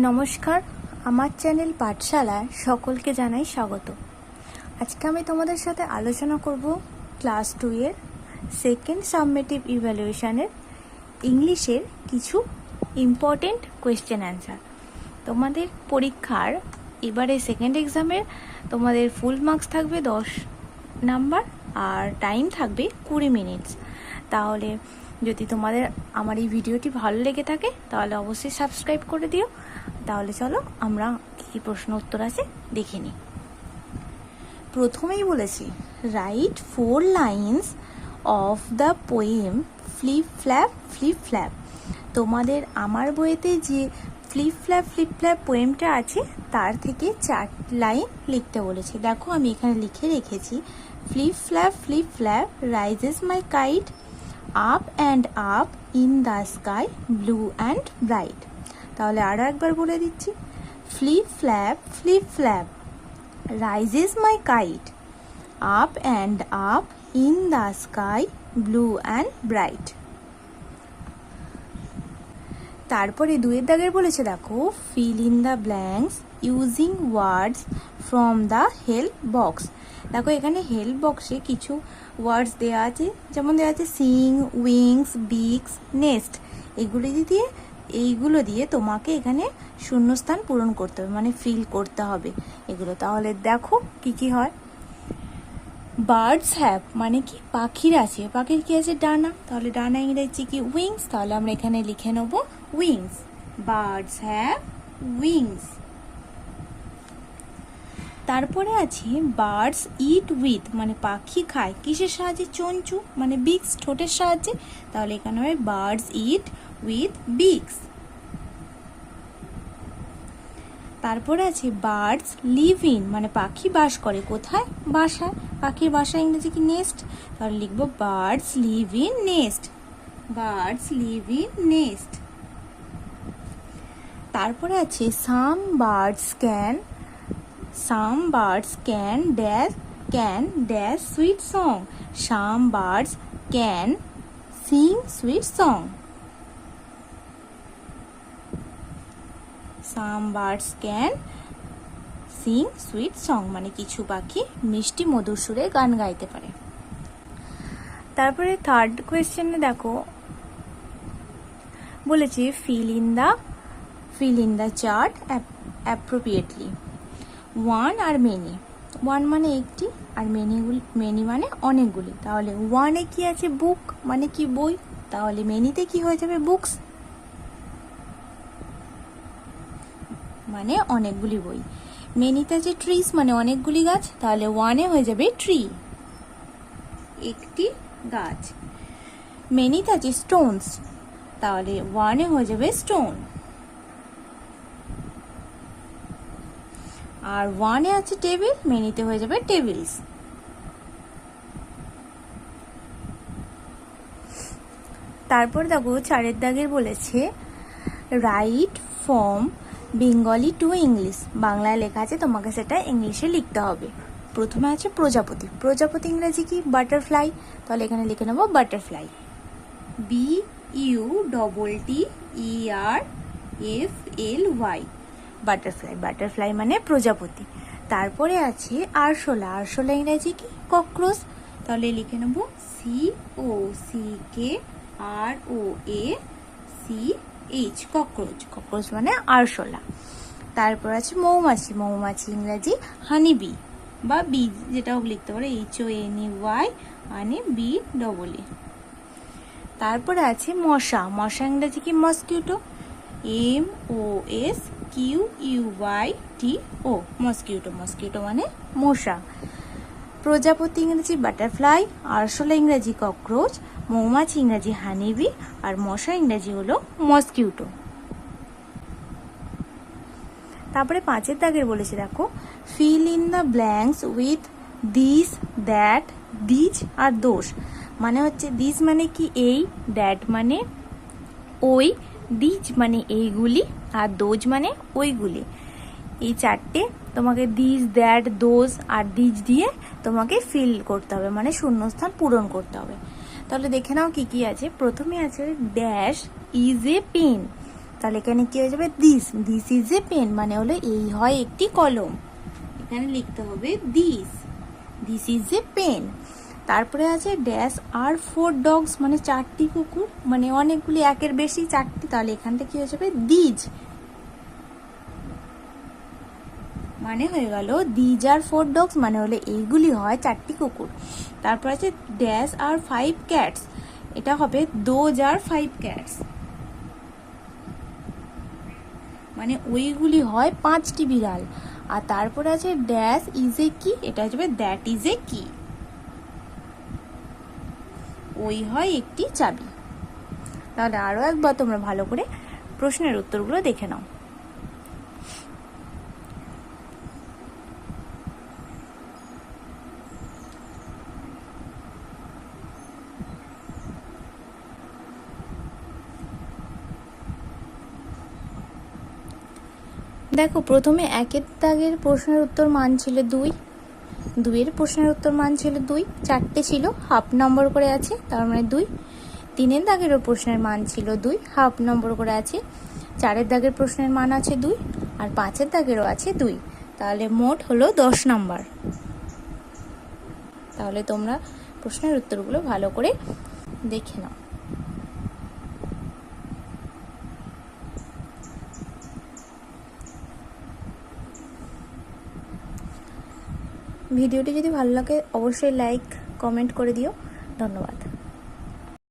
নমস্কার, আমার চ্যানেল পাঠশালায় সকলকে জানাই স্বাগত। আজকে আমি তোমাদের সাথে আলোচনা করব ক্লাস 2 এর সেকেন্ড সাবমেটিভ ইভ্যালুয়েশনের ইংলিশের কিছু ইম্পর্টেন্ট কোয়েশ্চেন অ্যান্সার। তোমাদের পরীক্ষার এবারে সেকেন্ড এক্সামের তোমাদের ফুল মার্কস থাকবে 10 নাম্বার আর টাইম থাকবে 20 মিনিটস। তাহলে যদি তোমাদের আমার এই ভিডিওটি ভালো লেগে থাকে তাহলে অবশ্যই সাবস্ক্রাইব করে দিও। তাহলে চলো আমরা কী প্রশ্ন উত্তর আছে দেখে নিই। প্রথমেই বলেছি right 4 lines of the poem flip flap. তোমাদের আমার বইতে যে ফ্লিপ ফ্ল্যাপ পোয়েমটা আছে তার থেকে 4 লাইন লিখতে বলেছে। দেখো আমি এখানে লিখে রেখেছি flip flap rises my kite up and up in the sky blue and bright. তাহলে আরও একবার বলে দিচ্ছি flip flap rises my kite up and up in the sky blue and bright. তারপরে 2 দাগের বলেছে দেখো fill in the blanks using words from the help box. দেখো এখানে হেল্প বক্সে কিছু ওয়ার্ডস দেওয়া আছে, যেমন দেওয়া আছে সিং, উইংস, বিক্স, নেস্ট। এইগুলো দিয়ে তোমাকে এখানে শূন্যস্থান পূরণ করতে হবে, মানে ফিল করতে হবে এগুলো। তাহলে দেখো কি হয়। বার্ডস হ্যাভ মানে কি পাখির আছে, পাখির কি আছে ডানা, তাহলে ডানা ইংরেজি কি উইংস। তাহলে আমরা এখানে লিখে নেব উইংস, বার্ডস হ্যাভ উইংস। তারপরে আছে বার্ডস ইট উইথ মানে পাখি খায় কিসের সাহায্যে, চঞ্চু মানে বিক্স ঠোঁটের সাহায্যে। তাহলে এখানে হবে বার্ডস ইট উইথ বিক্স। তারপরে আছে বার্ডস লিভ ইন মানে পাখি বাস করে কোথায়, বাসায়। পাখির বাসা ইংরেজি কি নেস্ট। তাহলে লিখবো birds live in nest, birds live in nest. তারপরে আছে সাম birds can dash sweet song, some birds can sing sweet song. Some birds can sing sweet song মানে কিছু পাখি মিষ্টি মধুর সুরে গান গাইতে পারে। তারপরে 3rd কোয়েশ্চেনে দেখো বলেছে fill in the chart appropriately. One are many, one মানে একটি আর মেনি মানে অনেকগুলি। তাহলে ওয়ানে কি আছে বুক মানে কি বই, তাহলে মেনিতে কি হয়ে যাবে বুকস মানে অনেকগুলি বই। মেনিতে আছে ট্রিস মানে অনেকগুলি গাছ, তাহলে ওয়ানে হয়ে যাবে ট্রি একটি গাছ। মেনিতে আছে স্টোনস, তাহলে ওয়ানে হয়ে যাবে স্টোন। আর ওয়ানে আছে টেবিল, মেনিতে হয়ে যাবে টেবিলস। তারপর দেখো 4 দাগের বলেছে right from Bengali to English. বাংলায় লেখা আছে, তোমাকে সেটা ইংলিশে লিখতে হবে। প্রথমে আছে প্রজাপতি, প্রজাপতি ইংরেজি কি বাটারফ্লাই। তাহলে এখানে লিখে নেবো বাটারফ্লাই, BUTTERFLY বাটারফ্লাই, বাটারফ্লাই মানে প্রজাপতি। তারপরে আছে আরশোলা, আরশোলা ইংরেজি কি ককরোচ। তাহলে লিখে নেবো COCKROACH ককরোচ, ককরোচ মানে আরশোলা। তারপর আছে মৌমাছি, মৌমাছি ইংরেজি হানিবি বা বি যেটা হোক লিখতে পারো HONEY মানে BEE। তারপরে আছে মশা, মশা ইংরেজি কি মসকিউটো, MOSQUITO মসকিউটো, মসকিউটো মানে মশা। প্রজাপতি ইংরেজি বাটারফ্লাই, আরশোলা ইংরেজি ককরোচ, মৌমাছি ইংরেজি হানিবি আর মশা ইংরেজি হলো মসকিউটো। তারপরে 5 দাগের বলেছে দেখো fill in the blanks with this that these are দোষ। মানে হচ্ছে দিস মানে কি এই, দ্যাট মানে ওই, দিজ মানে এইগুলি আর দোজ মানে ওইগুলি। এই 4টে তোমাকে this that those are these দিয়ে তোমাকে ফিল করতে হবে, মানে শূন্যস্থান পূরণ করতে হবে। তাহলে দেখে নাও কি আছে। প্রথমে আছে ড্যাশ ইজ এ পেন, তাহলে এখানে কি হয়ে যাবে this, this is a pen মানে হলো এই হয় একটি কলম, এখানে লিখতে হবে this, this is a pen. তারপরে আছে ড্যাশ আর 4 ডগস মানে 4টি কুকুর, মানে অনেকগুলি একের বেশি 4টি, তাহলে এখানটা কি হয়ে যাবে দিজ, মানে হয়ে গেল দিজ আর 4 ডগস মানে হলে এইগুলি হয় 4টি কুকুর। তারপর আছে ড্যাশ আর 5 ক্যাটস, এটা হবে দোজ আর 5 ক্যাটস, মানে ওইগুলি হয় 5টি বিড়াল। আর তারপরে আছে ড্যাশ ইজ এ কি, এটা হবে দ্যাট ইজ এ কি, ওই হয় একটি চাবি। তাহলে আরো একবার তোমরা ভালো করে প্রশ্নের উত্তরগুলো দেখে নাও। দেখো প্রথমে 1-এর দাগের প্রশ্নের উত্তর মান ছিল 2, 2-এর প্রশ্নের উত্তর মান ছিল 2, 4টে ছিল, হাফ নম্বর করে আছে তার মানে 2। 3-এর দাগেরও প্রশ্নের মান ছিল 2, হাফ নম্বর করে আছে। 4-এর দাগের প্রশ্নের মান আছে 2, আর 5-এর দাগেরও আছে 2, তাহলে মোট হলো 10 নাম্বার। তাহলে তোমরা প্রশ্নের উত্তরগুলো ভালো করে দেখে নাও। ভিডিওটি যদি ভালো লাগে অবশ্যই লাইক কমেন্ট করে দিও। ধন্যবাদ।